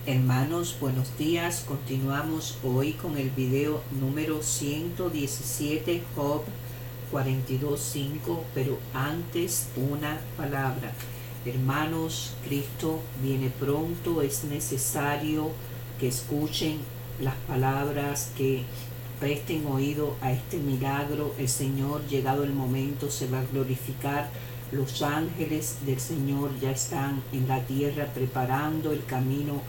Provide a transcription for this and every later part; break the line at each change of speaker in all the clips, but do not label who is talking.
Hermanos, buenos días. Continuamos hoy con el video número 117, Job 42:5, pero antes una palabra. Hermanos, Cristo viene pronto, es necesario que escuchen las palabras, que presten oído a este milagro. El Señor, llegado el momento, se va a glorificar. Los ángeles del Señor ya están en la tierra preparando el camino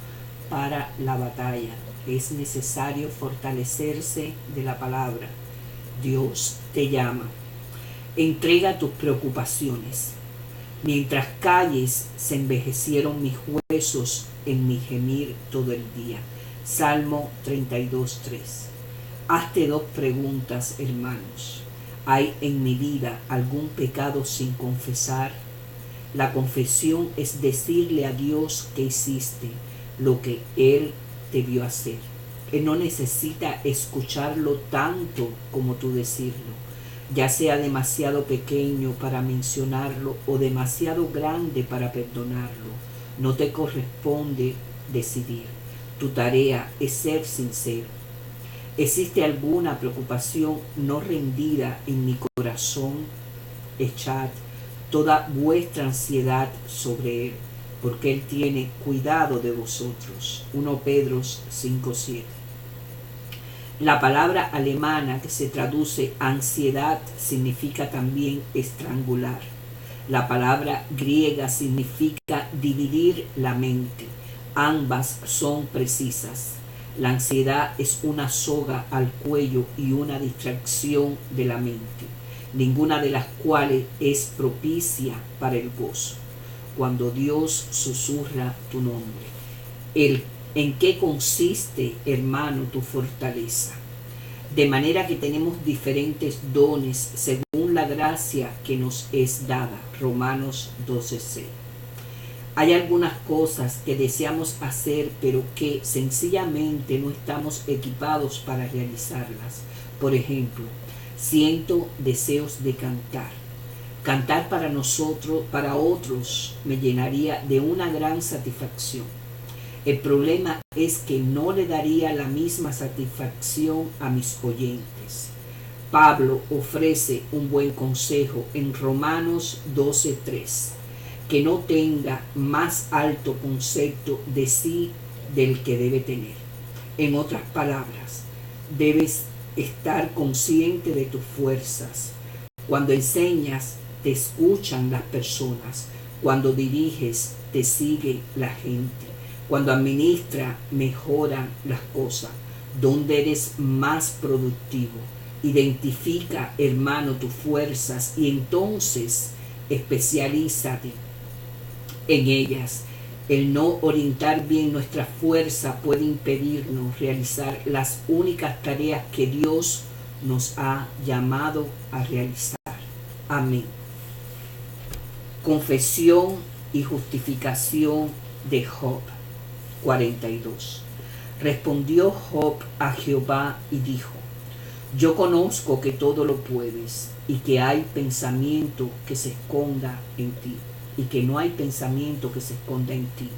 para la batalla. Es necesario fortalecerse de la palabra. Dios te llama. Entrega tus preocupaciones. Mientras calles, se envejecieron mis huesos en mi gemir todo el día. Salmo 32:3. Hazte dos preguntas, hermanos. ¿Hay en mi vida algún pecado sin confesar? La confesión es decirle a Dios que hiciste lo que Él te vio hacer. Él no necesita escucharlo tanto como tú decirlo, ya sea demasiado pequeño para mencionarlo o demasiado grande para perdonarlo. No te corresponde decidir. Tu tarea es ser sincero. ¿Existe alguna preocupación no rendida en mi corazón? Echad toda vuestra ansiedad sobre Él, porque Él tiene cuidado de vosotros. 1 Pedro 5:7. La palabra alemana que se traduce ansiedad significa también estrangular. La palabra griega significa dividir la mente. Ambas son precisas. La ansiedad es una soga al cuello y una distracción de la mente, ninguna de las cuales es propicia para el gozo. Cuando Dios susurra tu nombre, ¿en qué consiste, hermano, tu fortaleza? De manera que tenemos diferentes dones según la gracia que nos es dada. Romanos 12:6. Hay algunas cosas que deseamos hacer, pero que sencillamente no estamos equipados para realizarlas. Por ejemplo, siento deseos de cantar. Cantar para nosotros, para otros, me llenaría de una gran satisfacción. El problema es que no le daría la misma satisfacción a mis oyentes. Pablo ofrece un buen consejo en Romanos 12:3, que no tenga más alto concepto de sí del que debe tener. En otras palabras, debes estar consciente de tus fuerzas. Cuando enseñas, te escuchan las personas. Cuando diriges, te sigue la gente. Cuando administras, mejoran las cosas. ¿Dónde eres más productivo? Identifica, hermano, tus fuerzas y entonces especialízate en ellas. El no orientar bien nuestra fuerza puede impedirnos realizar las únicas tareas que Dios nos ha llamado a realizar. Amén. Confesión y justificación de Job 42. Respondió Job a Jehová y dijo: yo conozco que todo lo puedes y que hay pensamiento que se esconda en ti, y que no hay pensamiento que se esconda en ti.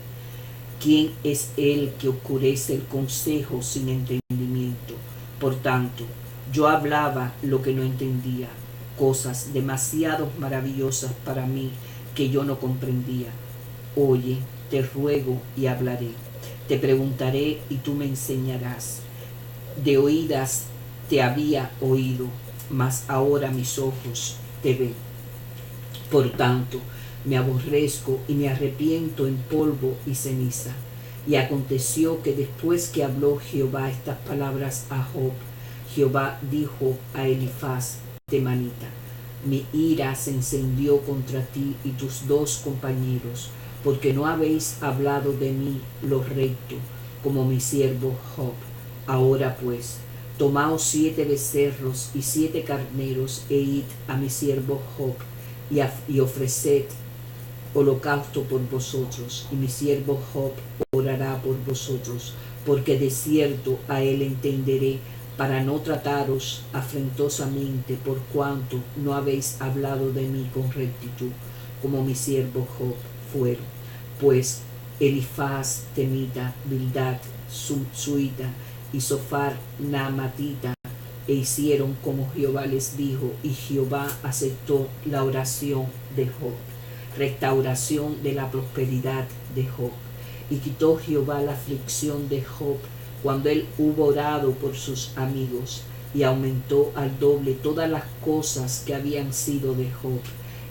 ¿Quién es el que oscurece el consejo sin entendimiento? Por tanto, yo hablaba lo que no entendía, cosas demasiado maravillosas para mí que yo no comprendía. Oye, te ruego y hablaré. Te preguntaré y tú me enseñarás. De oídas te había oído, mas ahora mis ojos te ven. Por tanto, me aborrezco y me arrepiento en polvo y ceniza. Y aconteció que después que habló Jehová estas palabras a Job, Jehová dijo a Elifaz temanita: mi ira se encendió contra ti y tus dos compañeros, porque no habéis hablado de mí lo recto, como mi siervo Job. Ahora pues, tomaos 7 becerros y 7 carneros, e id a mi siervo Job, y ofreced holocausto por vosotros, y mi siervo Job orará por vosotros, porque de cierto a él entenderé, para no trataros afrentosamente, por cuanto no habéis hablado de mí con rectitud, como mi siervo Job fueron. Pues Elifaz temita, Bildad suita y Sofar naamatita, e hicieron como Jehová les dijo, y Jehová aceptó la oración de Job. Restauración de la prosperidad de Job. Y quitó Jehová la aflicción de Job cuando él hubo orado por sus amigos, y aumentó al doble todas las cosas que habían sido de Job.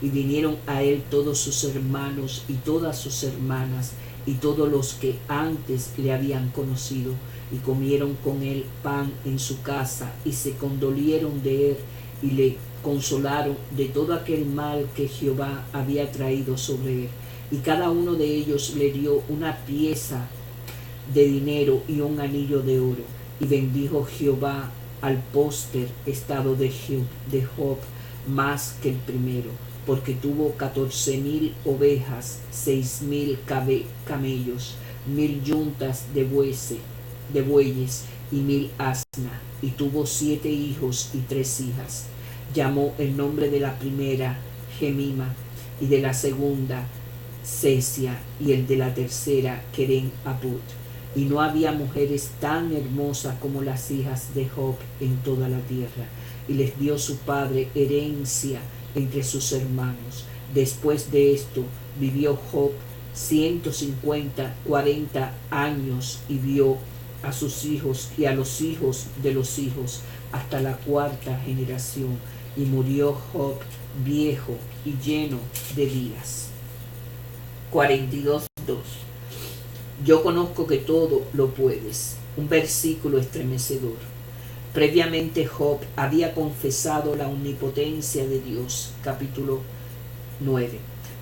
Y vinieron a él todos sus hermanos y todas sus hermanas, y todos los que antes le habían conocido, y comieron con él pan en su casa, y se condolieron de él, y le consolaron de todo aquel mal que Jehová había traído sobre él. Y cada uno de ellos le dio una pieza de dinero y un anillo de oro. Y bendijo Jehová al póster estado de Job más que el primero, porque tuvo 14,000 ovejas, 6,000 camellos, 1,000 yuntas de bueyes y 1,000 asnas, y tuvo 7 hijos y 3 hijas. Llamó el nombre de la primera Gemima, y de la segunda Cesia, y el de la tercera Queren Aput. Y no había mujeres tan hermosas como las hijas de Job en toda la tierra. Y les dio su padre herencia entre sus hermanos. Después de esto vivió Job 40 años, y vio a sus hijos y a los hijos de los hijos hasta la 4ª generación. Y murió Job viejo y lleno de días. 42:2. Yo conozco que todo lo puedes. Un versículo estremecedor. Previamente Job había confesado la omnipotencia de Dios, capítulo 9.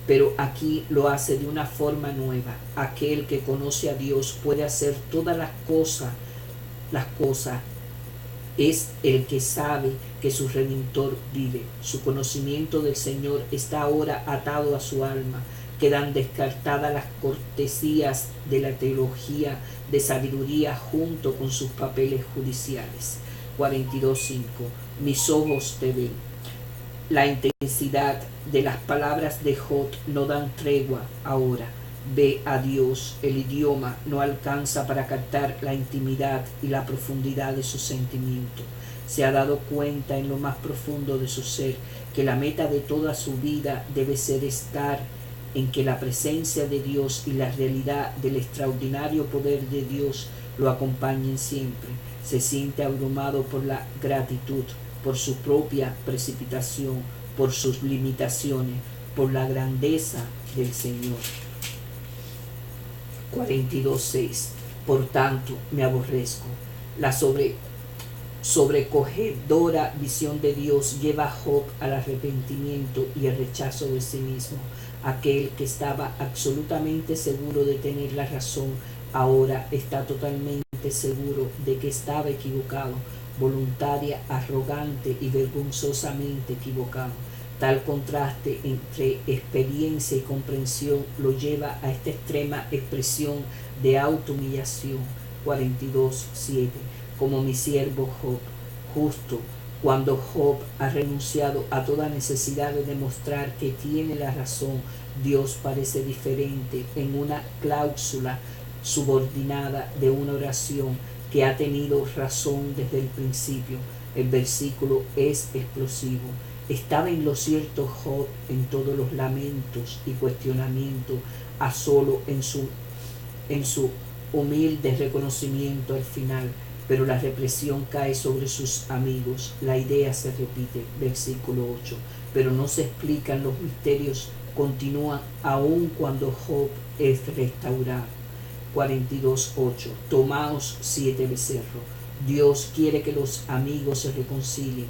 Pero aquí lo hace de una forma nueva. Aquel que conoce a Dios puede hacer todas las cosas. Es el que sabe que su Redentor vive. Su conocimiento del Señor está ahora atado a su alma. Quedan descartadas las cortesías de la teología de sabiduría junto con sus papeles judiciales. 42:5. Mis ojos te ven. La intensidad de las palabras de Job no dan tregua ahora. Ve a Dios. El idioma no alcanza para captar la intimidad y la profundidad de su sentimiento. Se ha dado cuenta en lo más profundo de su ser que la meta de toda su vida debe ser estar en que la presencia de Dios y la realidad del extraordinario poder de Dios lo acompañen siempre. Se siente abrumado por la gratitud, por su propia precipitación, por sus limitaciones, por la grandeza del Señor. 42:6. Por tanto, me aborrezco. La sobrecogedora visión de Dios lleva a Job al arrepentimiento y el rechazo de sí mismo. Aquel que estaba absolutamente seguro de tener la razón, ahora está totalmente seguro de que estaba equivocado, voluntaria, arrogante y vergonzosamente equivocado. Tal contraste entre experiencia y comprensión lo lleva a esta extrema expresión de autohumillación. 42:7. Como mi siervo Job, justo cuando Job ha renunciado a toda necesidad de demostrar que tiene la razón, Dios parece diferente en una cláusula subordinada de una oración que ha tenido razón desde el principio. El versículo es explosivo. Estaba en lo cierto Job en todos los lamentos y cuestionamientos, a solo en su humilde reconocimiento al final, pero la represión cae sobre sus amigos. La idea se repite, versículo 8, pero no se explican los misterios, continúan aun cuando Job es restaurado. 42:8. Tomaos 7 becerros. Dios quiere que los amigos se reconcilien.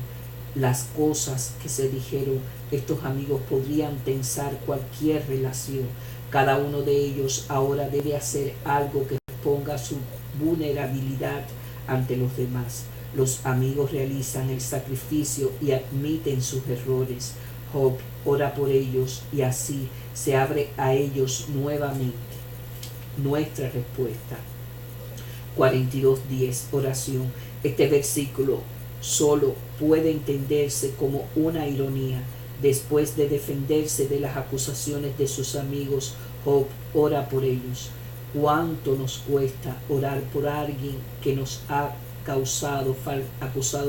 Las cosas que se dijeron, estos amigos podrían tensar cualquier relación. Cada uno de ellos ahora debe hacer algo que exponga su vulnerabilidad ante los demás. Los amigos realizan el sacrificio y admiten sus errores. Job ora por ellos y así se abre a ellos nuevamente. Nuestra respuesta. 42:10. Oración. Este versículo solo puede entenderse como una ironía. Después de defenderse de las acusaciones de sus amigos, Job ora por ellos. cuánto nos cuesta orar por alguien que nos ha acusado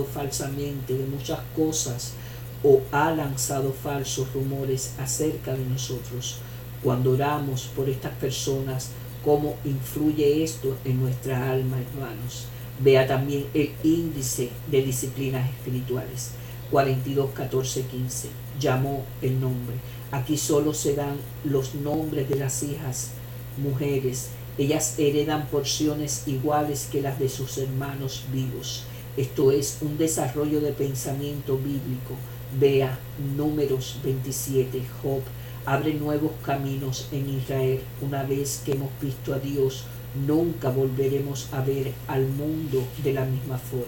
falsamente de muchas cosas o ha lanzado falsos rumores acerca de nosotros. Cuando oramos por estas personas, ¿cómo influye esto en nuestra alma, hermanos? Vea también el índice de disciplinas espirituales. 42, 14, 15. Llamó el nombre. Aquí solo se dan los nombres de las hijas mujeres. Ellas heredan porciones iguales que las de sus hermanos vivos. Esto es un desarrollo de pensamiento bíblico. Vea Números 27, Job. Abre nuevos caminos en Israel. Una vez que hemos visto a Dios, nunca volveremos a ver al mundo de la misma forma.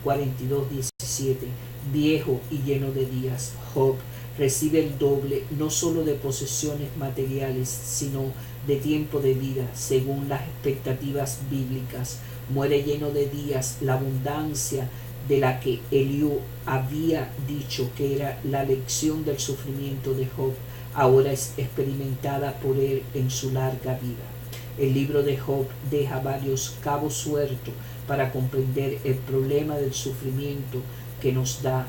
42, 17. Viejo y lleno de días, Job recibe el doble no solo de posesiones materiales, sino de tiempo de vida, según las expectativas bíblicas. Muere lleno de días. La abundancia de la que Eliú había dicho que era la lección del sufrimiento de Job, ahora es experimentada por él en su larga vida. El libro de Job deja varios cabos sueltos para comprender el problema del sufrimiento que nos da,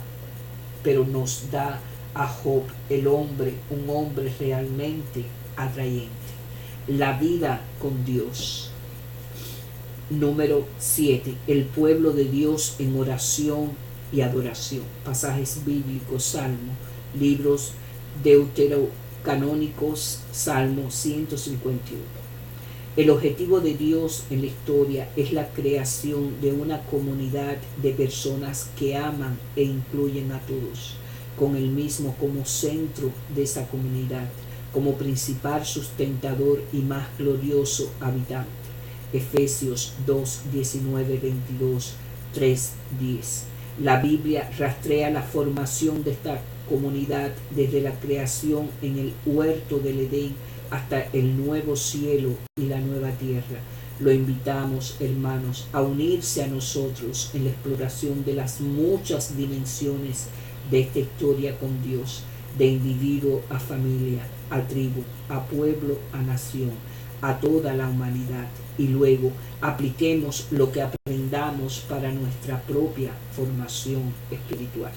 pero nos da a Job, un hombre realmente atrayente. La vida con Dios. Número 7. El pueblo de Dios en oración y adoración. Pasajes bíblicos, Salmo, libros deuterocanónicos, Salmo 151. El objetivo de Dios en la historia es la creación de una comunidad de personas que aman e incluyen a todos, con el mismo como centro de esa comunidad, como principal sustentador y más glorioso habitante. Efesios 2, 19, 22, 3, 10. La Biblia rastrea la formación de esta comunidad desde la creación en el huerto del Edén hasta el nuevo cielo y la nueva tierra. Lo invitamos, hermanos, a unirse a nosotros en la exploración de las muchas dimensiones de esta historia con Dios, de individuo a familia, a tribu, a pueblo, a nación, a toda la humanidad, y luego apliquemos lo que aprendamos para nuestra propia formación espiritual.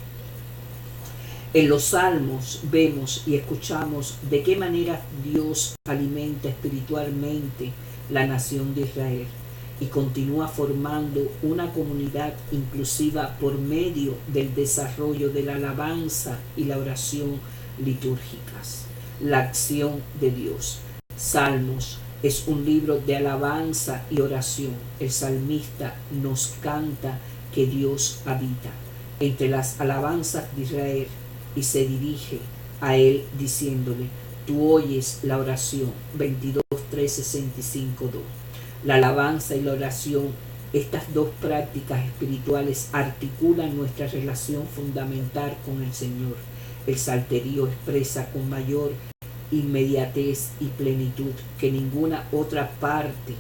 En los Salmos vemos y escuchamos de qué manera Dios alimenta espiritualmente la nación de Israel y continúa formando una comunidad inclusiva por medio del desarrollo de la alabanza y la oración litúrgicas. La acción de Dios. Salmos es un libro de alabanza y oración. El salmista nos canta que Dios habita entre las alabanzas de Israel y se dirige a él diciéndole: tú oyes la oración. 22, 3, 65, 2. La alabanza y la oración, estas dos prácticas espirituales, articulan nuestra relación fundamental con el Señor. El salterio expresa con mayor inmediatez y plenitud que ninguna otra parte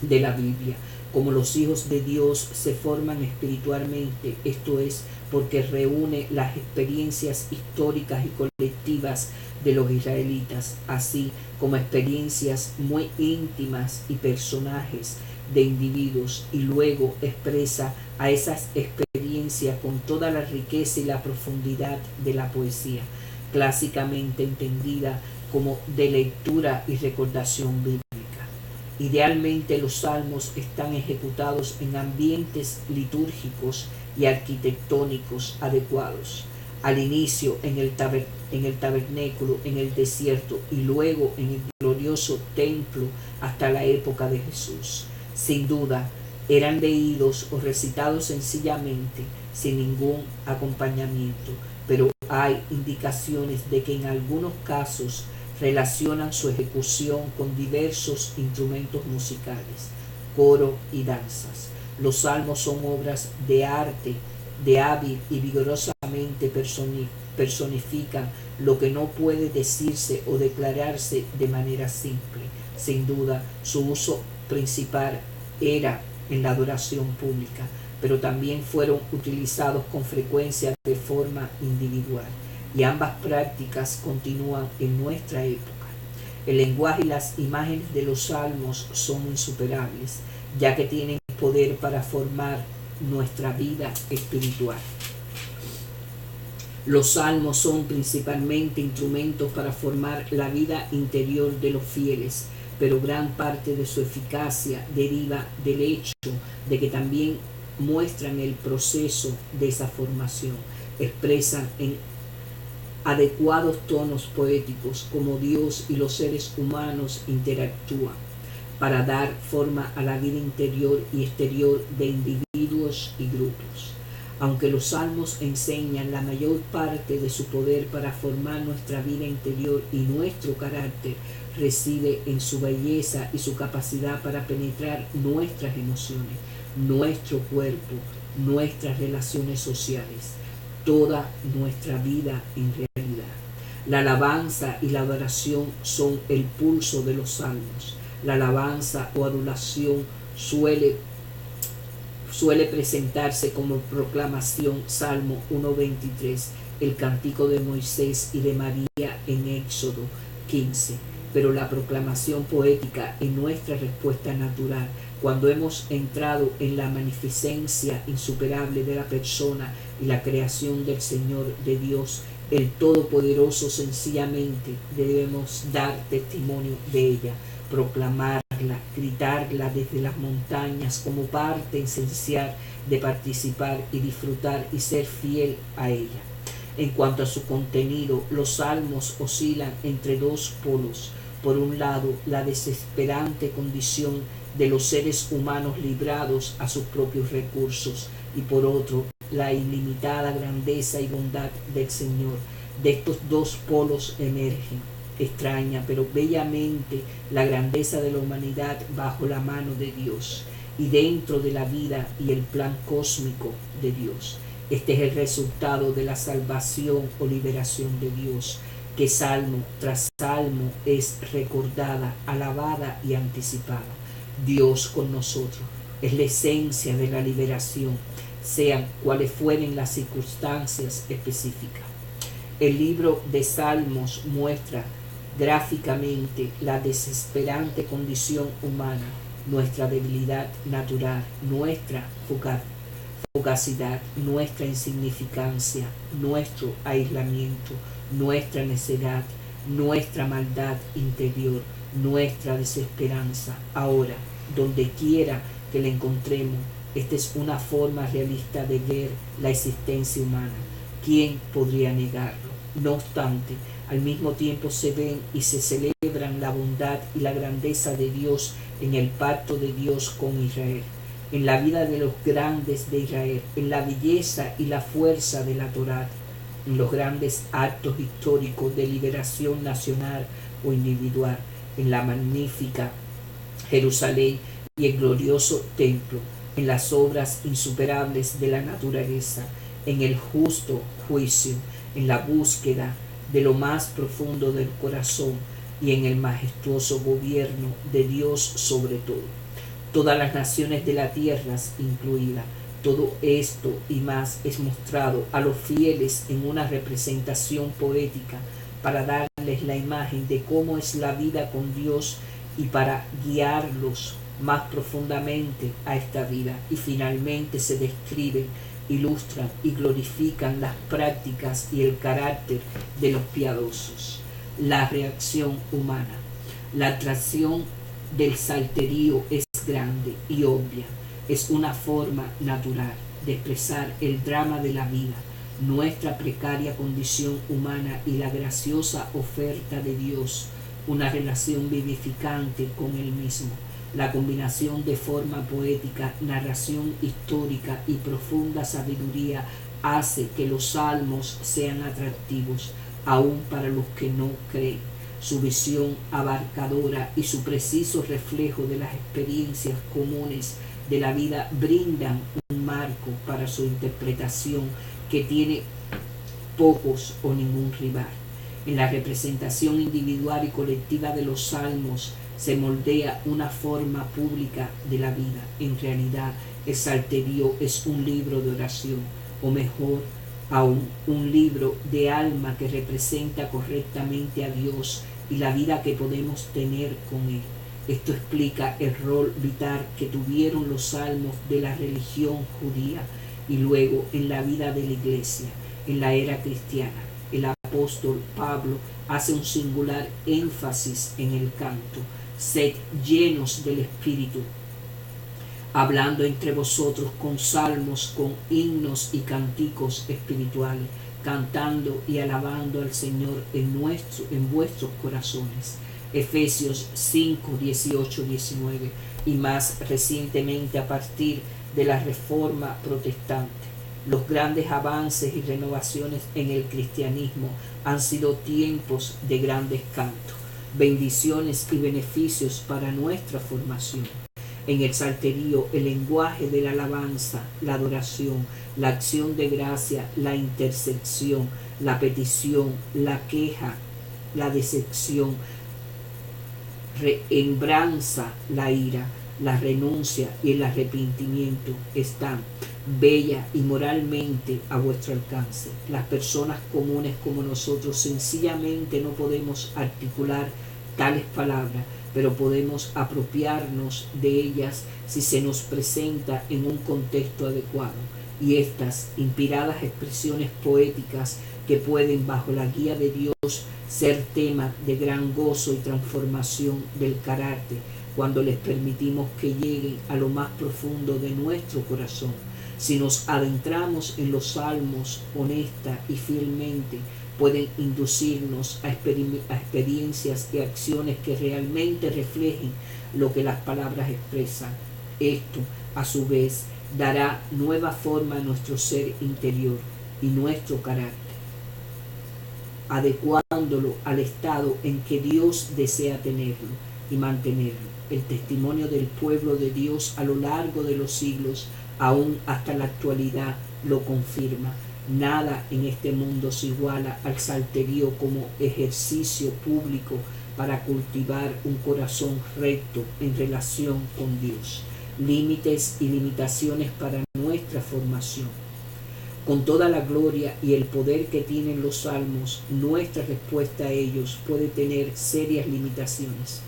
de la Biblia como los hijos de Dios se forman espiritualmente, esto es, porque reúne las experiencias históricas y colectivas de los israelitas, así como experiencias muy íntimas y personajes de individuos, y luego expresa a esas experiencias con toda la riqueza y la profundidad de la poesía, clásicamente entendida como de lectura y recordación bíblica. Idealmente los salmos están ejecutados en ambientes litúrgicos y arquitectónicos adecuados. Al inicio en el tabernáculo, en el desierto, y luego en el glorioso templo hasta la época de Jesús. Sin duda, eran leídos o recitados sencillamente, sin ningún acompañamiento, pero hay indicaciones de que en algunos casos relacionan su ejecución con diversos instrumentos musicales, coro y danzas. Los salmos son obras de arte, de hábil y vigorosamente personifican lo que no puede decirse o declararse de manera simple. Sin duda, su uso principal era en la adoración pública, pero también fueron utilizados con frecuencia de forma individual, y ambas prácticas continúan en nuestra época. El lenguaje y las imágenes de los salmos son insuperables, ya que tienen poder para formar nuestra vida espiritual. Los salmos son principalmente instrumentos para formar la vida interior de los fieles, pero gran parte de su eficacia deriva del hecho de que también muestran el proceso de esa formación, expresan en adecuados tonos poéticos como Dios y los seres humanos interactúan para dar forma a la vida interior y exterior de individuos y grupos. Aunque los salmos enseñan la mayor parte de su poder para formar nuestra vida interior y nuestro carácter, reside en su belleza y su capacidad para penetrar nuestras emociones, nuestro cuerpo, nuestras relaciones sociales, toda nuestra vida en realidad. La alabanza y la adoración son el pulso de los salmos. La alabanza o adoración suele presentarse como proclamación, Salmo 1:23, el cántico de Moisés y de María en Éxodo 15, pero la proclamación poética es nuestra respuesta natural cuando hemos entrado en la magnificencia insuperable de la persona y la creación del Señor, de Dios, el Todopoderoso. Sencillamente debemos dar testimonio de ella, proclamarla, gritarla desde las montañas como parte esencial de participar y disfrutar y ser fiel a ella. En cuanto a su contenido, los salmos oscilan entre dos polos. Por un lado, la desesperante condición de los seres humanos librados a sus propios recursos, y por otro, la ilimitada grandeza y bondad del Señor. De estos dos polos emergen, extraña pero bellamente, la grandeza de la humanidad bajo la mano de Dios y dentro de la vida y el plan cósmico de Dios. Este es el resultado de la salvación o liberación de Dios, que salmo tras salmo es recordada, alabada y anticipada. Dios con nosotros es la esencia de la liberación, sean cuales fueren las circunstancias específicas. El libro de Salmos muestra gráficamente la desesperante condición humana, nuestra debilidad natural, nuestra fugacidad, nuestra insignificancia, nuestro aislamiento, nuestra necedad, nuestra maldad interior, nuestra desesperanza. Ahora, donde quiera que la encontremos, esta es una forma realista de ver la existencia humana. ¿Quién podría negarlo? No obstante, al mismo tiempo se ven y se celebran la bondad y la grandeza de Dios en el pacto de Dios con Israel, en la vida de los grandes de Israel, en la belleza y la fuerza de la Torá, en los grandes actos históricos de liberación nacional o individual, en la magnífica Jerusalén y el glorioso templo, en las obras insuperables de la naturaleza, en el justo juicio, en la búsqueda de lo más profundo del corazón y en el majestuoso gobierno de Dios sobre todo. Todas las naciones de la tierra incluidas, todo esto y más es mostrado a los fieles en una representación poética para darles la imagen de cómo es la vida con Dios y para guiarlos más profundamente a esta vida. Y finalmente se describen, ilustran y glorifican las prácticas y el carácter de los piadosos. La reacción humana. La atracción del salterio es grande y obvia. Es una forma natural de expresar el drama de la vida, nuestra precaria condición humana y la graciosa oferta de Dios, una relación vivificante con Él mismo. La combinación de forma poética, narración histórica y profunda sabiduría hace que los salmos sean atractivos, aún para los que no creen. Su visión abarcadora y su preciso reflejo de las experiencias comunes de la vida brindan un marco para su interpretación que tiene pocos o ningún rival. En la representación individual y colectiva de los salmos se moldea una forma pública de la vida. En realidad, el Salterio es un libro de oración, o mejor aún, un libro de alma que representa correctamente a Dios y la vida que podemos tener con Él. Esto explica el rol vital que tuvieron los salmos de la religión judía y luego en la vida de la iglesia, en la era cristiana. El apóstol Pablo hace un singular énfasis en el canto. Sed llenos del Espíritu, hablando entre vosotros con salmos, con himnos y cánticos espirituales, cantando y alabando al Señor en vuestros corazones. Efesios 5, 18, 19 y más recientemente a partir de la Reforma Protestante. Los grandes avances y renovaciones en el cristianismo han sido tiempos de grandes cantos, bendiciones y beneficios para nuestra formación. En el salterio, el lenguaje de la alabanza, la adoración, la acción de gracia, la intercesión, la petición, la queja, la decepción, reembranza, la ira, la renuncia y el arrepentimiento están bella y moralmente a vuestro alcance. Las personas comunes como nosotros sencillamente no podemos articular tales palabras, pero podemos apropiarnos de ellas si se nos presenta en un contexto adecuado. Y estas inspiradas expresiones poéticas que pueden, bajo la guía de Dios, ser tema de gran gozo y transformación del carácter cuando les permitimos que lleguen a lo más profundo de nuestro corazón. Si nos adentramos en los salmos honesta y fielmente, pueden inducirnos a experiencias y acciones que realmente reflejen lo que las palabras expresan. Esto, a su vez, dará nueva forma a nuestro ser interior y nuestro carácter, adecuándolo al estado en que Dios desea tenerlo y mantenerlo. El testimonio del pueblo de Dios a lo largo de los siglos, aún hasta la actualidad, lo confirma. Nada en este mundo se iguala al salterio como ejercicio público para cultivar un corazón recto en relación con Dios. Límites y limitaciones para nuestra formación. Con toda la gloria y el poder que tienen los salmos, nuestra respuesta a ellos puede tener serias limitaciones.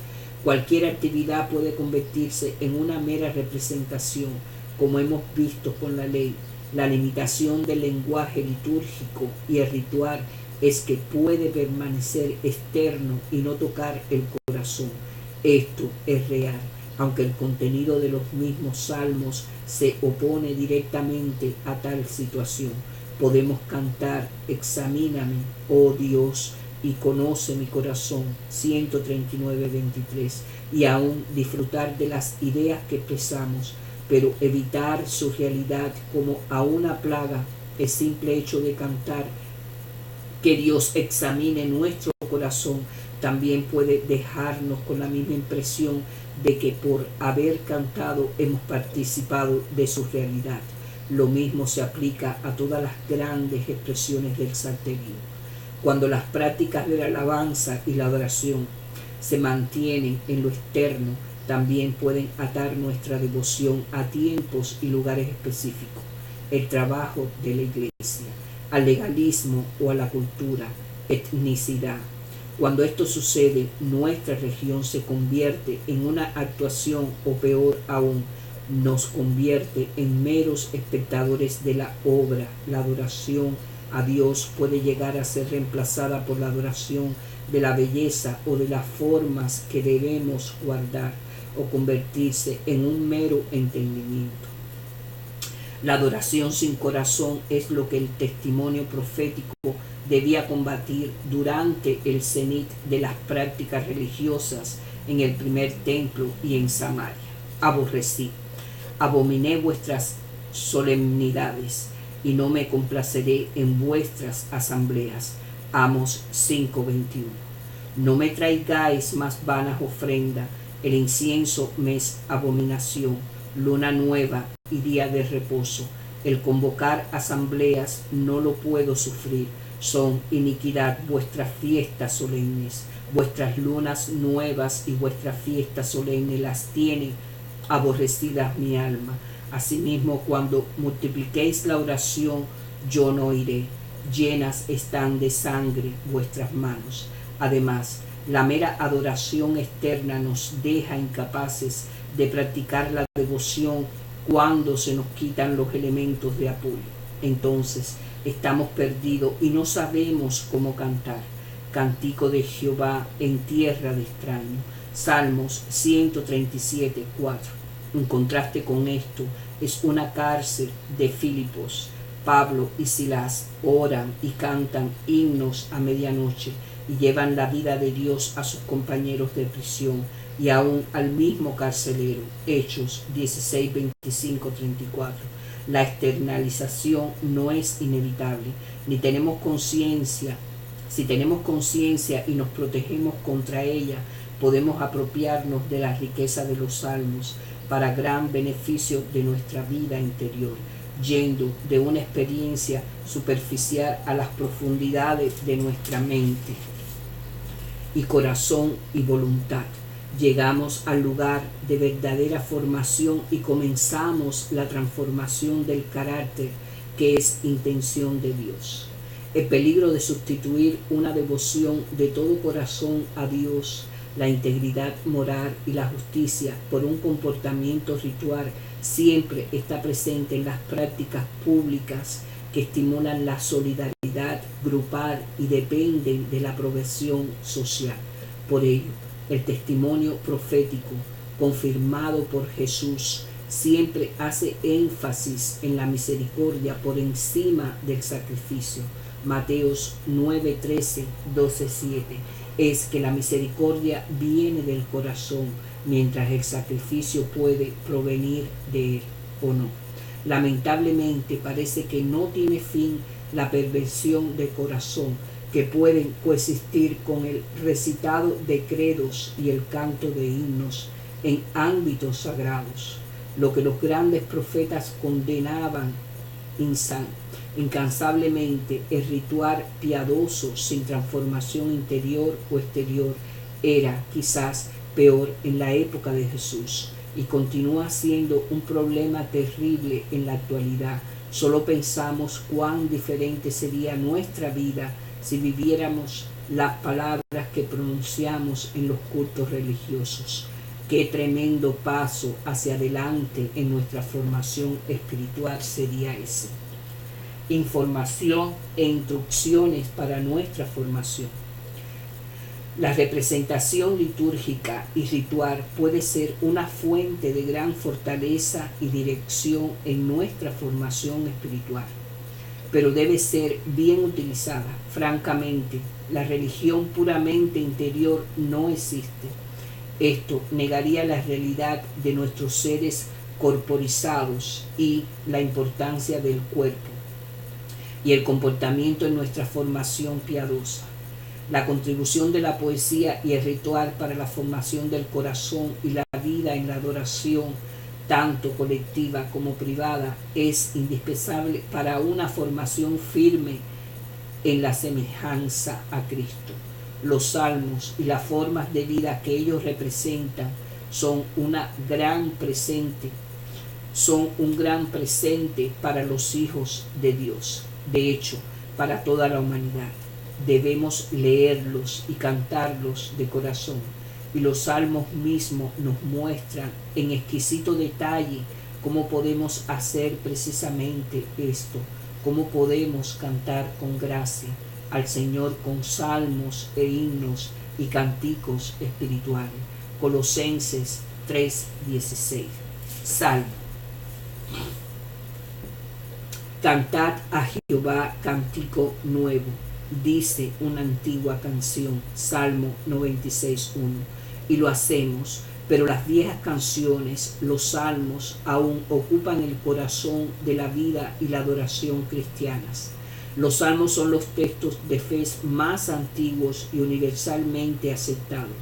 Cualquier actividad puede convertirse en una mera representación, como hemos visto con la ley. La limitación del lenguaje litúrgico y el ritual es que puede permanecer externo y no tocar el corazón. Esto es real, aunque el contenido de los mismos salmos se opone directamente a tal situación. Podemos cantar: examíname, oh Dios, y conoce mi corazón, 139:23, y aún disfrutar de las ideas que expresamos, pero evitar su realidad como a una plaga. El simple hecho de cantar que Dios examine nuestro corazón también puede dejarnos con la misma impresión de que por haber cantado hemos participado de su realidad. Lo mismo se aplica a todas las grandes expresiones del salterio. Cuando las prácticas de la alabanza y la adoración se mantienen en lo externo, también pueden atar nuestra devoción a tiempos y lugares específicos, el trabajo de la iglesia, al legalismo o a la cultura, etnicidad. Cuando esto sucede, nuestra religión se convierte en una actuación, o peor aún, nos convierte en meros espectadores de la obra. La adoración a Dios puede llegar a ser reemplazada por la adoración de la belleza o de las formas que debemos guardar, o convertirse en un mero entendimiento. La adoración sin corazón es lo que el testimonio profético debía combatir durante el cenit de las prácticas religiosas en el primer templo y en Samaria. Aborrecí, abominé vuestras solemnidades y no me complaceré en vuestras asambleas. Amos 5:21. No me traigáis más vanas ofrendas. El incienso me es abominación, luna nueva y día de reposo. El convocar asambleas no lo puedo sufrir. Son iniquidad vuestras fiestas solemnes. Vuestras lunas nuevas y vuestras fiestas solemnes las tiene aborrecidas mi alma. Asimismo, cuando multipliquéis la oración, yo no iré. Llenas están de sangre vuestras manos. Además, La mera adoración externa nos deja incapaces de practicar la devoción cuando se nos quitan los elementos de apoyo. Entonces estamos perdidos y no sabemos cómo cantar. Cántico de Jehová en tierra de extraño. Salmos 137, 4. En contraste con esto, es una cárcel de Filipos. Pablo y Silas oran y cantan himnos a medianoche y llevan la vida de Dios a sus compañeros de prisión y aún al mismo carcelero. Hechos 16, 25, 34. La externalización no es inevitable, ni tenemos conciencia. Si tenemos conciencia y nos protegemos contra ella, podemos apropiarnos de la riqueza de los salmos para gran beneficio de nuestra vida interior, yendo de una experiencia superficial a las profundidades de nuestra mente y corazón y voluntad. Llegamos al lugar de verdadera formación y comenzamos la transformación del carácter que es intención de Dios. El peligro de sustituir una devoción de todo corazón a Dios, la integridad moral y la justicia por un comportamiento ritual siempre está presente en las prácticas públicas que estimulan la solidaridad grupal y dependen de la aprobación social. Por ello, el testimonio profético confirmado por Jesús siempre hace énfasis en la misericordia por encima del sacrificio. Mateos 9, 13, 12, 7. Es que la misericordia viene del corazón, mientras el sacrificio puede provenir de él o no. Lamentablemente parece que no tiene fin la perversión del corazón, que pueden coexistir con el recitado de credos y el canto de himnos en ámbitos sagrados. Lo que los grandes profetas condenaban incansablemente, el ritual piadoso sin transformación interior o exterior, era quizás peor en la época de Jesús y continúa siendo un problema terrible en la actualidad. Solo pensamos cuán diferente sería nuestra vida si viviéramos las palabras que pronunciamos en los cultos religiosos. Qué tremendo paso hacia adelante en nuestra formación espiritual sería ese. Información e instrucciones para nuestra formación. La representación litúrgica y ritual puede ser una fuente de gran fortaleza y dirección en nuestra formación espiritual, pero debe ser bien utilizada. Francamente, la religión puramente interior no existe. Esto negaría la realidad de nuestros seres corporizados y la importancia del cuerpo y el comportamiento en nuestra formación piadosa. La contribución de la poesía y el ritual para la formación del corazón y la vida en la adoración, tanto colectiva como privada, es indispensable para una formación firme en la semejanza a Cristo. Los salmos y las formas de vida que ellos representan son un gran presente para los hijos de Dios. De hecho, para toda la humanidad. Debemos leerlos y cantarlos de corazón. Y los salmos mismos nos muestran en exquisito detalle cómo podemos hacer precisamente esto, cómo podemos cantar con gracia al Señor con salmos e himnos y cánticos espirituales. Colosenses 3:16. Salmo. Cantad a Jehová cántico nuevo, dice una antigua canción, Salmo 96:1, y lo hacemos, pero las viejas canciones, los salmos, aún ocupan el corazón de la vida y la adoración cristianas. Los salmos son los textos de fe más antiguos y universalmente aceptados,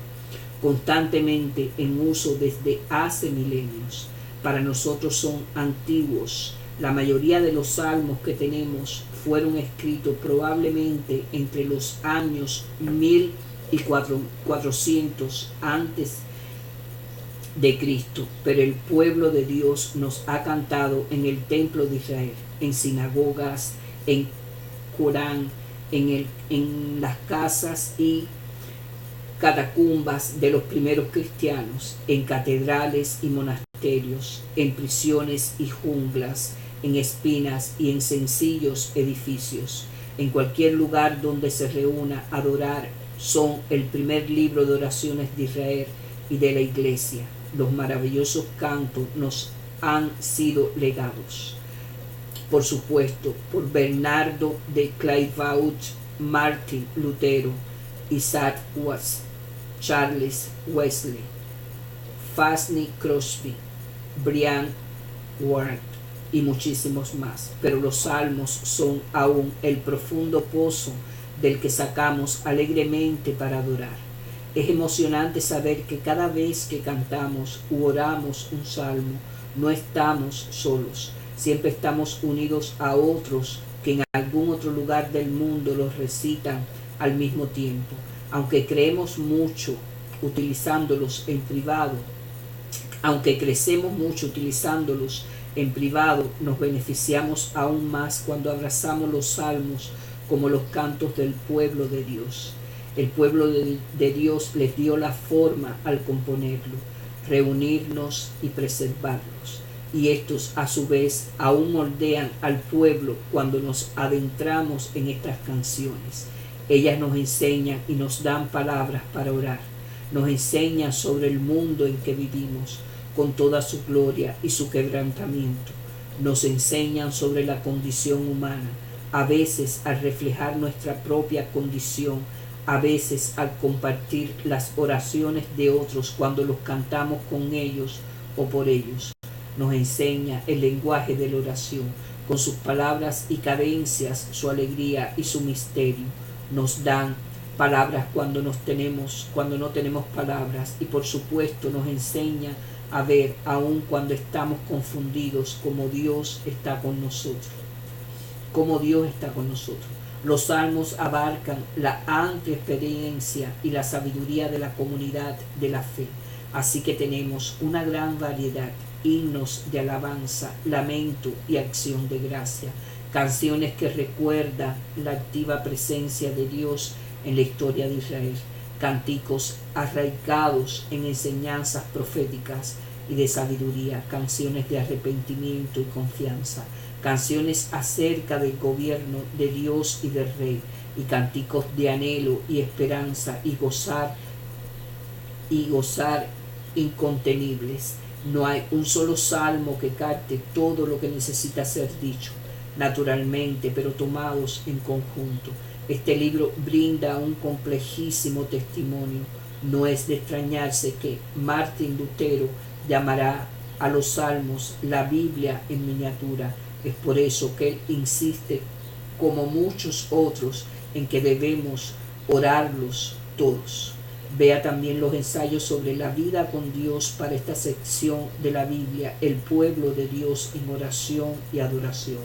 constantemente en uso desde hace milenios. Para nosotros son antiguos. La mayoría de los salmos que tenemos fueron escritos probablemente entre los años 1000 y 400 antes de Cristo, pero el pueblo de Dios nos ha cantado en el templo de Israel, en sinagogas, en Corán, en las casas y catacumbas de los primeros cristianos, en catedrales y monasterios, en prisiones y junglas, en espinas y en sencillos edificios. En cualquier lugar donde se reúna a adorar, son el primer libro de oraciones de Israel y de la Iglesia. Los maravillosos cantos nos han sido legados, por supuesto, por Bernardo de Clairvaux, Martin Lutero, Isaac Watts, Charles Wesley, Fanny Crosby, Brian Ward y muchísimos más. Pero los salmos son aún el profundo pozo del que sacamos alegremente para adorar. Es emocionante saber que cada vez que cantamos u oramos un salmo, no estamos solos. Siempre estamos unidos a otros que en algún otro lugar del mundo los recitan al mismo tiempo. Aunque creemos mucho utilizándolos en privado, aunque crecemos mucho utilizándolos en privado, nos beneficiamos aún más cuando abrazamos los salmos como los cantos del pueblo de Dios. El pueblo de Dios les dio la forma al componerlo, reunirnos y preservarlos. Y estos a su vez aún moldean al pueblo cuando nos adentramos en estas canciones. Ellas nos enseñan y nos dan palabras para orar. Nos enseñan sobre el mundo en que vivimos, con toda su gloria y su quebrantamiento. Nos enseñan sobre la condición humana, a veces al reflejar nuestra propia condición, a veces al compartir las oraciones de otros cuando los cantamos con ellos o por ellos. Nos enseña el lenguaje de la oración, con sus palabras y cadencias, su alegría y su misterio. Nos dan palabras cuando no tenemos palabras, y por supuesto nos enseña a ver, aun cuando estamos confundidos, cómo Dios está con nosotros. Cómo Dios está con nosotros. Los salmos abarcan la amplia experiencia y la sabiduría de la comunidad de la fe. Así que tenemos una gran variedad, himnos de alabanza, lamento y acción de gracia, canciones que recuerdan la activa presencia de Dios en la historia de Israel, cánticos arraigados en enseñanzas proféticas y de sabiduría, canciones de arrepentimiento y confianza, canciones acerca del gobierno de Dios y del Rey, y cánticos de anhelo y esperanza y gozar incontenibles. No hay un solo salmo que cante todo lo que necesita ser dicho, naturalmente, pero tomados en conjunto. Este libro brinda un complejísimo testimonio. No es de extrañarse que Martin Lutero llamará a los salmos la Biblia en miniatura. Es por eso que él insiste, como muchos otros, en que debemos orarlos todos. Vea también los ensayos sobre la vida con Dios para esta sección de la Biblia, el pueblo de Dios en oración y adoración.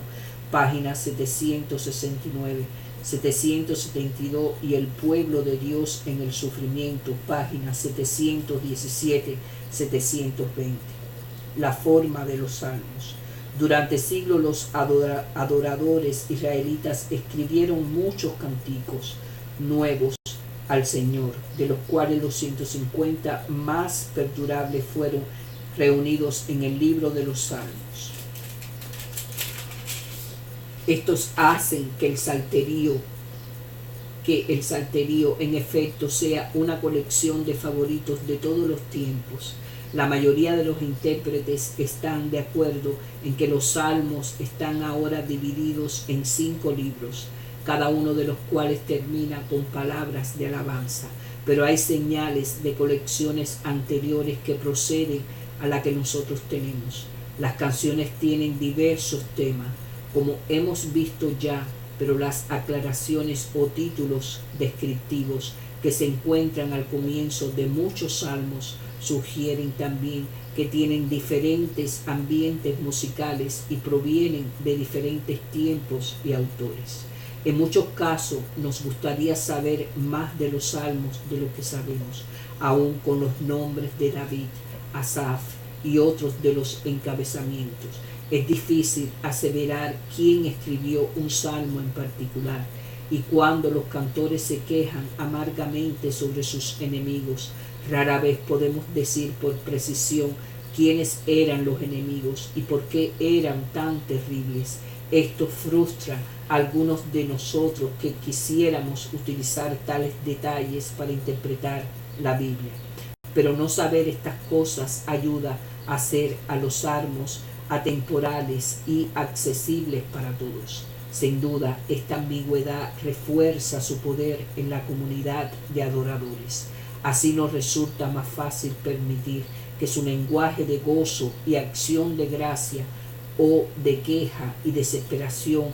Páginas 769, 772 y el pueblo de Dios en el sufrimiento, páginas 717, 720. La forma de los salmos. Durante siglos los adoradores israelitas escribieron muchos cánticos nuevos al Señor, de los cuales los 150 más perdurables fueron reunidos en el libro de los Salmos. Estos hacen que el salterio en efecto sea una colección de favoritos de todos los tiempos. La mayoría de los intérpretes están de acuerdo en que los salmos están ahora divididos en 5 libros, cada uno de los cuales termina con palabras de alabanza, pero hay señales de colecciones anteriores que proceden a la que nosotros tenemos. Las canciones tienen diversos temas, como hemos visto ya, pero las aclaraciones o títulos descriptivos que se encuentran al comienzo de muchos salmos sugieren también que tienen diferentes ambientes musicales y provienen de diferentes tiempos y autores. En muchos casos nos gustaría saber más de los salmos de lo que sabemos, aún con los nombres de David, Asaf y otros de los encabezamientos. Es difícil aseverar quién escribió un salmo en particular. Y cuando los cantores se quejan amargamente sobre sus enemigos, rara vez podemos decir por precisión quiénes eran los enemigos y por qué eran tan terribles. Esto frustra a algunos de nosotros que quisiéramos utilizar tales detalles para interpretar la Biblia. Pero no saber estas cosas ayuda a hacer a los salmos atemporales y accesibles para todos. Sin duda, esta ambigüedad refuerza su poder en la comunidad de adoradores. Así nos resulta más fácil permitir que su lenguaje de gozo y acción de gracia o de queja y desesperación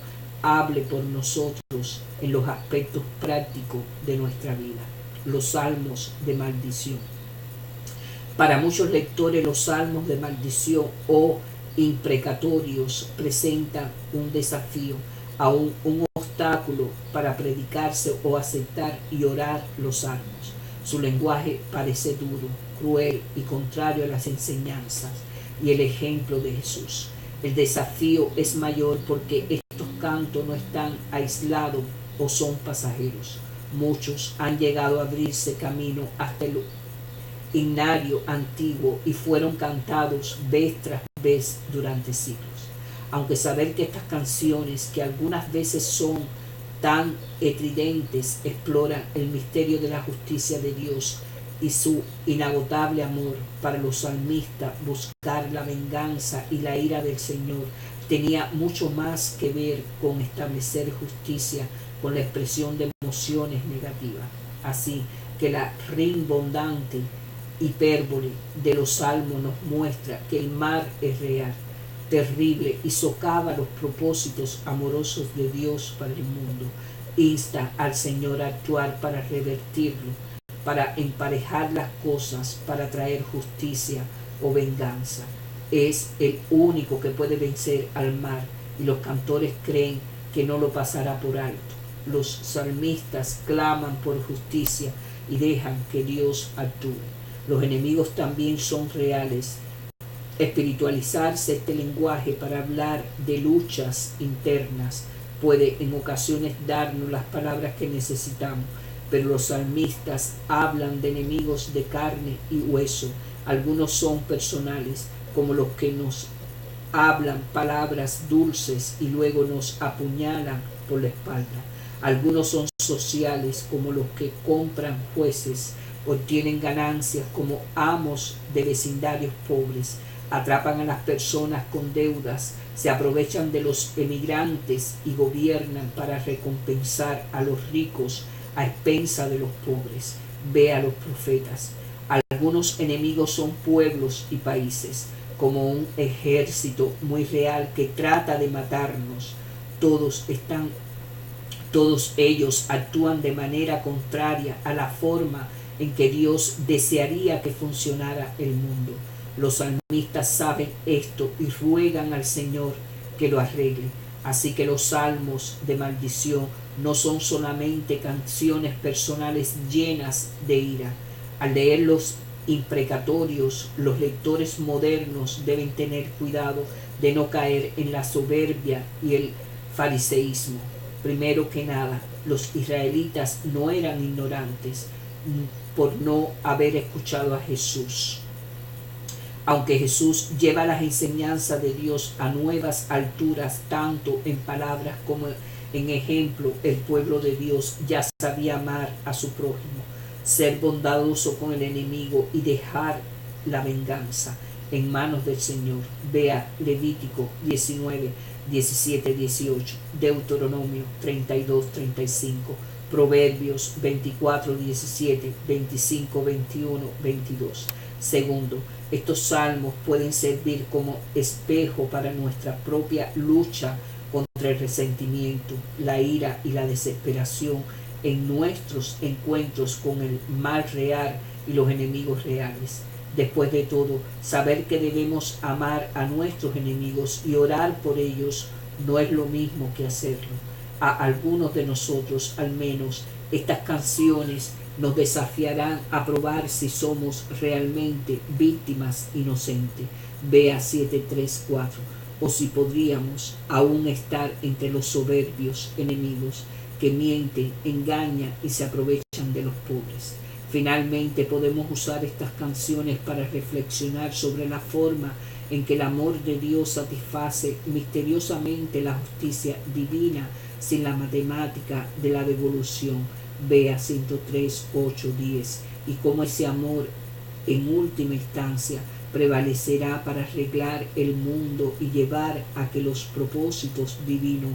hable por nosotros en los aspectos prácticos de nuestra vida. Los salmos de maldición. Para muchos lectores, los salmos de maldición o imprecatorios presentan un desafío, aún un obstáculo para predicarse o aceptar y orar los salmos. Su lenguaje parece duro, cruel y contrario a las enseñanzas y el ejemplo de Jesús. El desafío es mayor porque estos cantos no están aislados o son pasajeros. Muchos han llegado a abrirse camino hasta el himnario antiguo y fueron cantados vez tras vez durante siglos. Aunque saber que estas canciones, que algunas veces son tan estridentes, exploran el misterio de la justicia de Dios y su inagotable amor para los salmistas, buscar la venganza y la ira del Señor tenía mucho más que ver con establecer justicia con la expresión de emociones negativas. Así que la rimbomante hipérbole de los salmos nos muestra que el mal es real, terrible y socava los propósitos amorosos de Dios para el mundo. Insta al Señor a actuar para revertirlo, para emparejar las cosas, para traer justicia o venganza. Es el único que puede vencer al mal y los cantores creen que no lo pasará por alto. Los salmistas claman por justicia y dejan que Dios actúe. Los enemigos también son reales. Espiritualizarse este lenguaje para hablar de luchas internas puede en ocasiones darnos las palabras que necesitamos, pero los salmistas hablan de enemigos de carne y hueso. Algunos son personales, como los que nos hablan palabras dulces y luego nos apuñalan por la espalda. Algunos son sociales, como los que compran jueces, obtienen ganancias como amos de vecindarios pobres, atrapan a las personas con deudas, se aprovechan de los emigrantes y gobiernan para recompensar a los ricos a expensa de los pobres. Ve a los profetas. Algunos enemigos son pueblos y países, como un ejército muy real que trata de matarnos. Todos ellos actúan de manera contraria a la forma en que Dios desearía que funcionara el mundo. Los salmistas saben esto y ruegan al Señor que lo arregle. Así que los salmos de maldición no son solamente canciones personales llenas de ira. Al leer los imprecatorios, los lectores modernos deben tener cuidado de no caer en la soberbia y el fariseísmo. Primero que nada, los israelitas no eran ignorantes por no haber escuchado a Jesús. Aunque Jesús lleva las enseñanzas de Dios a nuevas alturas, tanto en palabras como en ejemplo, el pueblo de Dios ya sabía amar a su prójimo, ser bondadoso con el enemigo y dejar la venganza en manos del Señor. Vea Levítico 19, 17, 18, Deuteronomio 32, 35, Proverbios 24, 17, 25, 21, 22. Segundo, estos salmos pueden servir como espejo para nuestra propia lucha contra el resentimiento, la ira y la desesperación en nuestros encuentros con el mal real y los enemigos reales. Después de todo, saber que debemos amar a nuestros enemigos y orar por ellos no es lo mismo que hacerlo. A algunos de nosotros, al menos, estas canciones nos desafiarán a probar si somos realmente víctimas inocentes. Vea 7:3-4. O si podríamos aún estar entre los soberbios enemigos que mienten, engañan y se aprovechan de los pobres. Finalmente podemos usar estas canciones para reflexionar sobre la forma en que el amor de Dios satisface misteriosamente la justicia divina sin la matemática de la devolución. Vea 103, 8, 10. Y cómo ese amor en última instancia prevalecerá para arreglar el mundo y llevar a que los propósitos divinos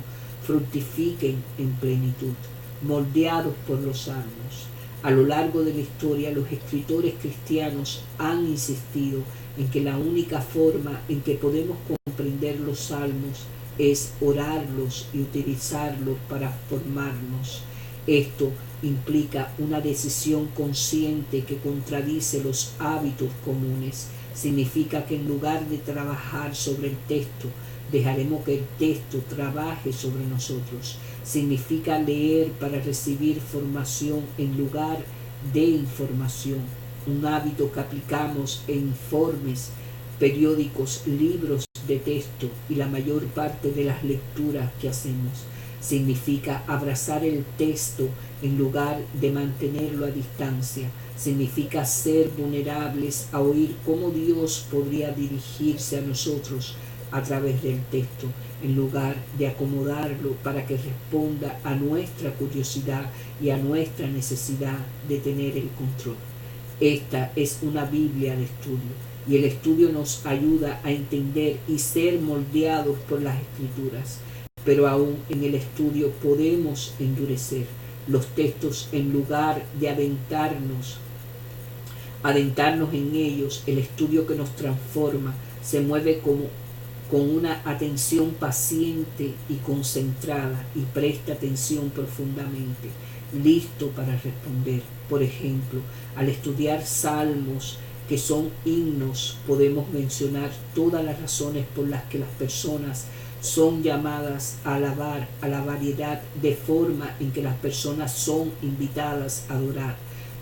fructifiquen en plenitud, moldeados por los salmos. A lo largo de la historia, los escritores cristianos han insistido en que la única forma en que podemos comprender los salmos es orarlos y utilizarlos para formarnos. Esto implica una decisión consciente que contradice los hábitos comunes. Significa que en lugar de trabajar sobre el texto, dejaremos que el texto trabaje sobre nosotros. Significa leer para recibir formación en lugar de información. Un hábito que aplicamos en informes, periódicos, libros de texto y la mayor parte de las lecturas que hacemos. Significa abrazar el texto en lugar de mantenerlo a distancia. Significa ser vulnerables a oír cómo Dios podría dirigirse a nosotros a través del texto, en lugar de acomodarlo para que responda a nuestra curiosidad y a nuestra necesidad de tener el control. Esta es una Biblia de estudio, y el estudio nos ayuda a entender y ser moldeados por las Escrituras. Pero aún en el estudio podemos endurecer los textos en lugar de adentrarnos en ellos. El estudio que nos transforma se mueve con una atención paciente y concentrada y presta atención profundamente, listo para responder. Por ejemplo, al estudiar salmos que son himnos, podemos mencionar todas las razones por las que las personas son llamadas a alabar, a la variedad de forma en que las personas son invitadas a adorar.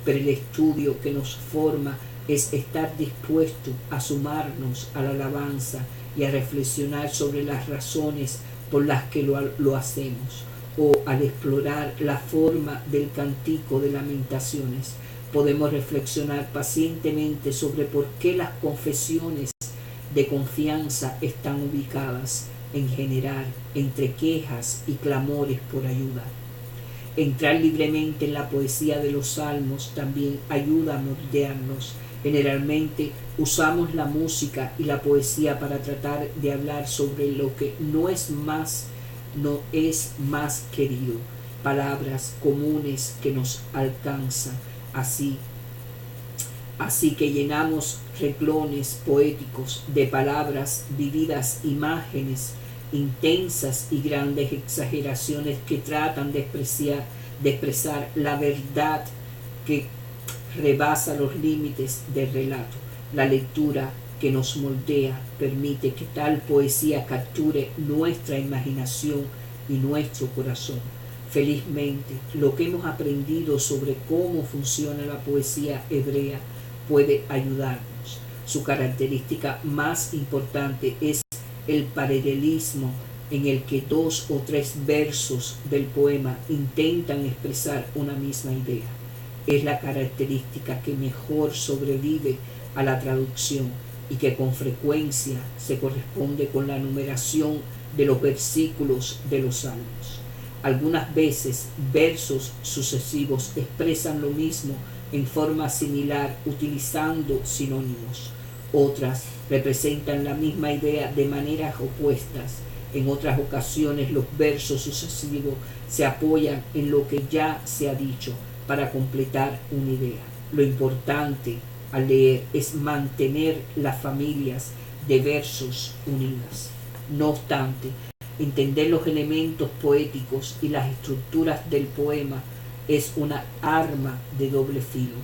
Pero el estudio que nos forma es estar dispuesto a sumarnos a la alabanza y a reflexionar sobre las razones por las que lo hacemos. O al explorar la forma del Cántico de Lamentaciones, podemos reflexionar pacientemente sobre por qué las confesiones de confianza están ubicadas en general entre quejas y clamores por ayuda. Entrar libremente en la poesía de los salmos también ayuda a moldearnos. Generalmente usamos la música y la poesía para tratar de hablar sobre lo que no es más querido, palabras comunes que nos alcanzan. Así que llenamos renglones poéticos de palabras vividas, imágenes intensas y grandes exageraciones que tratan de expresar la verdad que rebasa los límites del relato. La lectura que nos moldea permite que tal poesía capture nuestra imaginación y nuestro corazón. Felizmente, lo que hemos aprendido sobre cómo funciona la poesía hebrea puede ayudarnos. Su característica más importante es el paralelismo, en el que 2 o 3 versos del poema intentan expresar una misma idea. Es la característica que mejor sobrevive a la traducción y que con frecuencia se corresponde con la numeración de los versículos de los salmos. Algunas veces versos sucesivos expresan lo mismo en forma similar utilizando sinónimos. Otras representan la misma idea de maneras opuestas. En otras ocasiones los versos sucesivos se apoyan en lo que ya se ha dicho para completar una idea. Lo importante al leer es mantener las familias de versos unidas. No obstante, entender los elementos poéticos y las estructuras del poema es una arma de doble filo.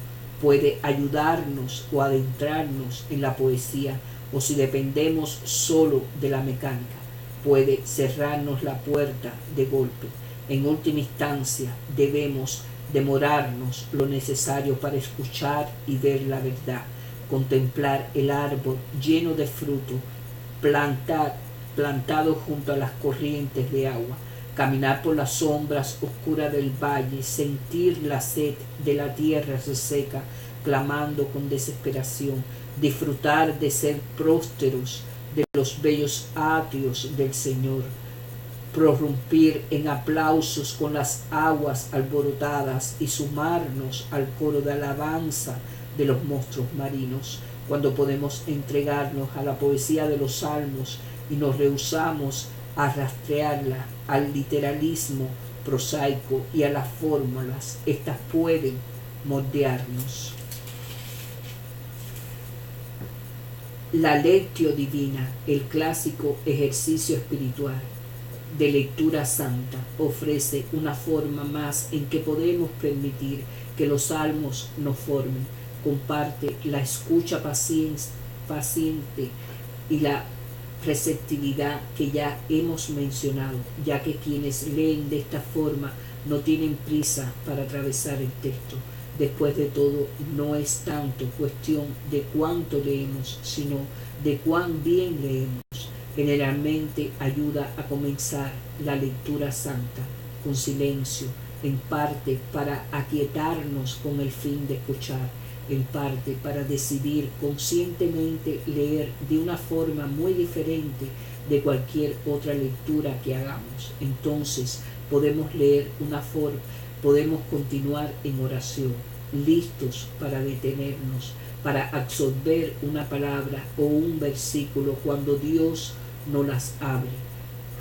Puede ayudarnos o adentrarnos en la poesía, o si dependemos solo de la mecánica, puede cerrarnos la puerta de golpe. En última instancia, debemos demorarnos lo necesario para escuchar y ver la verdad, contemplar el árbol lleno de fruto, plantado junto a las corrientes de agua, caminar por las sombras oscuras del valle, sentir la sed de la tierra reseca, clamando con desesperación, disfrutar de ser prósperos de los bellos atrios del Señor, prorrumpir en aplausos con las aguas alborotadas y sumarnos al coro de alabanza de los monstruos marinos, cuando podemos entregarnos a la poesía de los salmos y nos rehusamos a rastrearla al literalismo prosaico y a las fórmulas. Estas pueden moldearnos. La Lectio Divina, el clásico ejercicio espiritual de lectura santa, ofrece una forma más en que podemos permitir que los salmos nos formen. Comparte la escucha paciente y la receptividad que ya hemos mencionado, ya que quienes leen de esta forma no tienen prisa para atravesar el texto. Después de todo, no es tanto cuestión de cuánto leemos, sino de cuán bien leemos. Generalmente ayuda a comenzar la lectura santa con silencio, en parte para aquietarnos con el fin de escuchar, en parte para decidir conscientemente leer de una forma muy diferente de cualquier otra lectura que hagamos. Entonces podemos leer podemos continuar en oración, listos para detenernos, para absorber una palabra o un versículo cuando Dios nos las abre,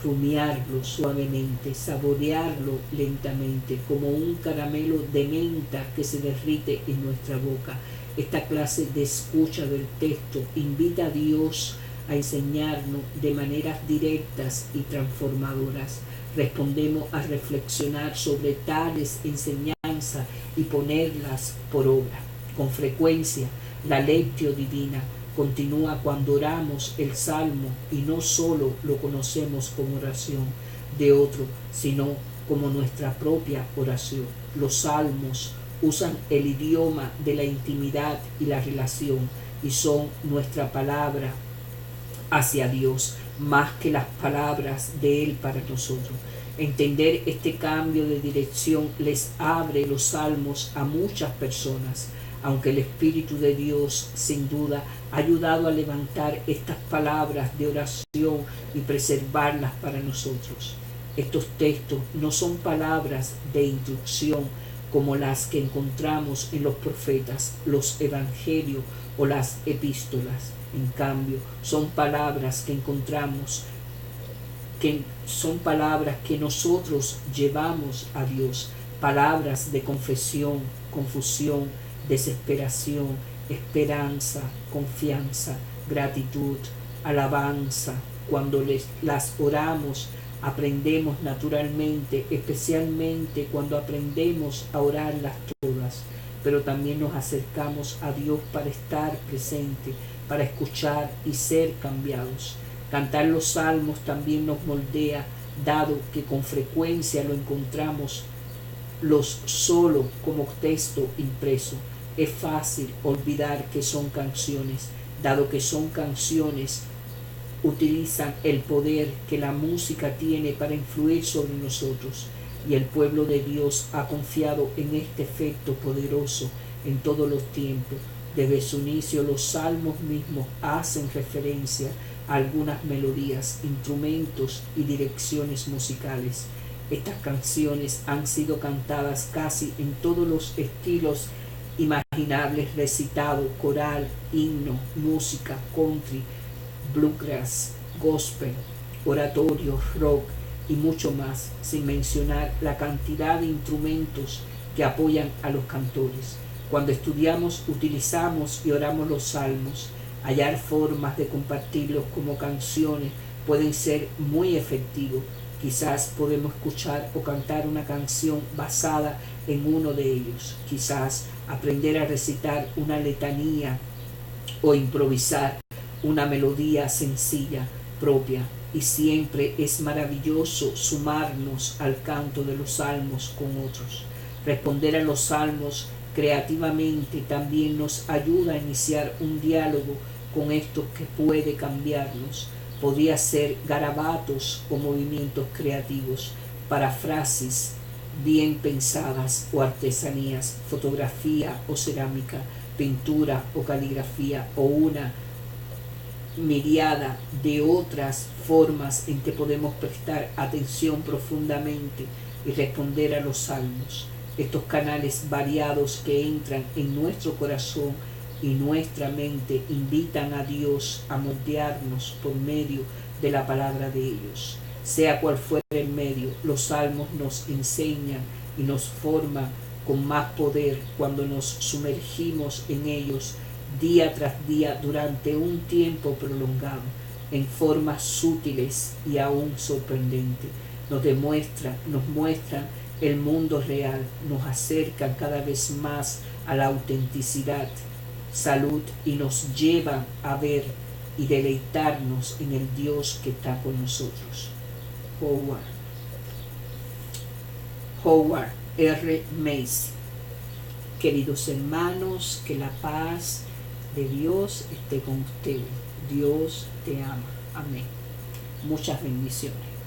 rumiarlo suavemente, saborearlo lentamente, como un caramelo de menta que se derrite en nuestra boca. Esta clase de escucha del texto invita a Dios a enseñarnos de maneras directas y transformadoras. Respondemos a reflexionar sobre tales enseñanzas y ponerlas por obra. Con frecuencia, la Lectio Divina continúa cuando oramos el Salmo y no solo lo conocemos como oración de otro, sino como nuestra propia oración. Los salmos usan el idioma de la intimidad y la relación y son nuestra palabra hacia Dios, más que las palabras de Él para nosotros. Entender este cambio de dirección les abre los salmos a muchas personas, aunque el Espíritu de Dios sin duda ha ayudado a levantar estas palabras de oración y preservarlas para nosotros. Estos textos no son palabras de instrucción como las que encontramos en los profetas, los evangelios o las epístolas. En cambio, son palabras que nosotros llevamos a Dios, palabras de confesión, confusión, desesperación, esperanza, confianza, gratitud, alabanza. Cuando las oramos, aprendemos naturalmente, especialmente cuando aprendemos a orarlas todas, pero también nos acercamos a Dios para estar presente, para escuchar y ser cambiados. Cantar los salmos también nos moldea, dado que con frecuencia lo encontramos solo como texto impreso. Es fácil olvidar que son canciones, dado que son canciones, utilizan el poder que la música tiene para influir sobre nosotros, y el pueblo de Dios ha confiado en este efecto poderoso en todos los tiempos. Desde su inicio, los salmos mismos hacen referencia a algunas melodías, instrumentos y direcciones musicales. Estas canciones han sido cantadas casi en todos los estilos imaginables: recitado, coral, himno, música, country, bluegrass, gospel, oratorio, rock y mucho más, sin mencionar la cantidad de instrumentos que apoyan a los cantores. Cuando estudiamos, utilizamos y oramos los salmos, hallar formas de compartirlos como canciones pueden ser muy efectivos. Quizás podemos escuchar o cantar una canción basada en uno de ellos. Quizás aprender a recitar una letanía o improvisar una melodía sencilla propia. Y siempre es maravilloso sumarnos al canto de los salmos con otros. Responder a los salmos creativamente también nos ayuda a iniciar un diálogo con estos que puede cambiarnos. Podría ser garabatos o movimientos creativos, para frases bien pensadas o artesanías, fotografía o cerámica, pintura o caligrafía o una miriada de otras formas en que podemos prestar atención profundamente y responder a los salmos. Estos canales variados que entran en nuestro corazón y nuestra mente invitan a Dios a moldearnos por medio de la palabra de ellos. Sea cual fuera el medio, los salmos nos enseñan y nos forman con más poder cuando nos sumergimos en ellos día tras día durante un tiempo prolongado, en formas sutiles y aún sorprendentes. Nos muestran el mundo real, nos acercan cada vez más a la autenticidad, salud y nos llevan a ver y deleitarnos en el Dios que está con nosotros. Howard R. Macy. Queridos hermanos, que la paz de Dios esté con ustedes. Dios te ama. Amén. Muchas bendiciones.